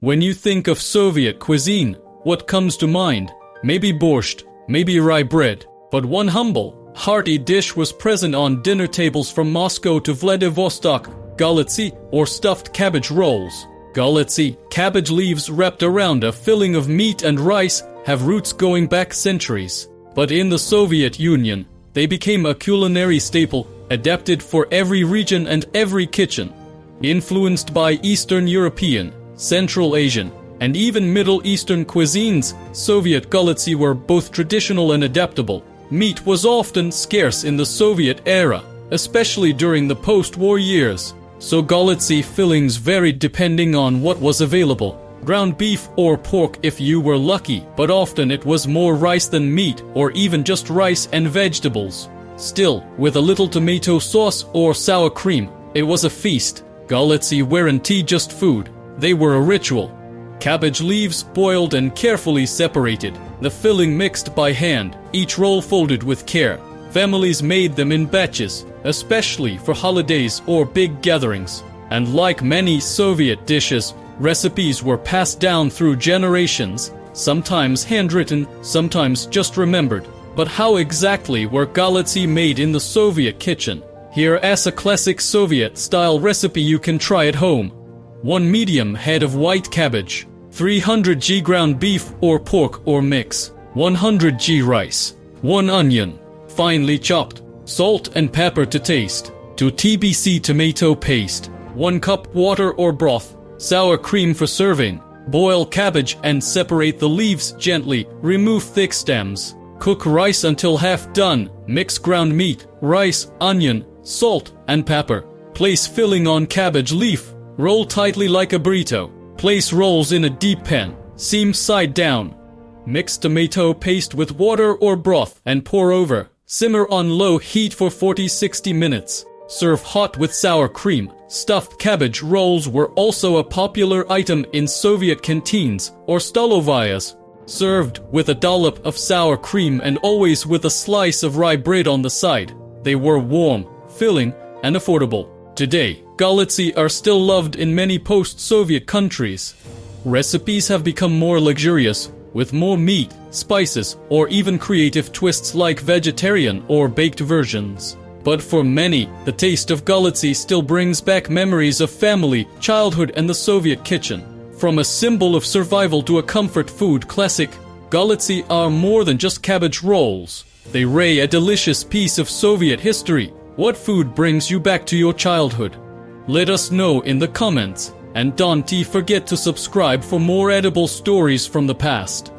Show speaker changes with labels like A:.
A: When you think of Soviet cuisine, what comes to mind? Maybe borscht, maybe rye bread, but one humble, hearty dish was present on dinner tables from Moscow to Vladivostok: galetsy, or stuffed cabbage rolls. Galetsy, cabbage leaves wrapped around a filling of meat and rice, have roots going back centuries. But in the Soviet Union, they became a culinary staple, adapted for every region and every kitchen. Influenced by Eastern European, Central Asian, and even Middle Eastern cuisines, Soviet galetsy were both traditional and adaptable. Meat was often scarce in the Soviet era, especially during the post-war years, so galetsy fillings varied depending on what was available. Ground beef or pork if you were lucky, but often it was more rice than meat, or even just rice and vegetables. Still, with a little tomato sauce or sour cream, it was a feast. Galetsy weren't just food, they were a ritual. Cabbage leaves boiled and carefully separated, the filling mixed by hand, each roll folded with care. Families made them in batches, especially for holidays or big gatherings. And like many Soviet dishes, recipes were passed down through generations, sometimes handwritten, sometimes just remembered. But how exactly were galetsy made in the Soviet kitchen? Here is a classic Soviet-style recipe you can try at home. 1 medium head of white cabbage, 300 g ground beef or pork or mix, 100 g rice, 1 onion, finely chopped, salt and pepper to taste, 2 tbc tomato paste, 1 cup water or broth, sour cream for serving. Boil cabbage and separate the leaves gently, remove thick stems. Cook rice until half done, mix ground meat, rice, onion, salt, and pepper. Place filling on cabbage leaf, roll tightly like a burrito. Place rolls in a deep pan, seam side down. Mix tomato paste with water or broth and pour over. Simmer on low heat for 40-60 minutes. Serve hot with sour cream. Stuffed cabbage rolls were also a popular item in Soviet canteens or stolovayas. Served with a dollop of sour cream and always with a slice of rye bread on the side. They were warm, filling, and affordable. Today, galetsy are still loved in many post-Soviet countries. Recipes have become more luxurious, with more meat, spices, or even creative twists like vegetarian or baked versions. But for many, the taste of galetsy still brings back memories of family, childhood, and the Soviet kitchen. From a symbol of survival to a comfort food classic, galetsy are more than just cabbage rolls. They ray a delicious piece of Soviet history. What food brings you back to your childhood? Let us know in the comments, and don't forget to subscribe for more edible stories from the past.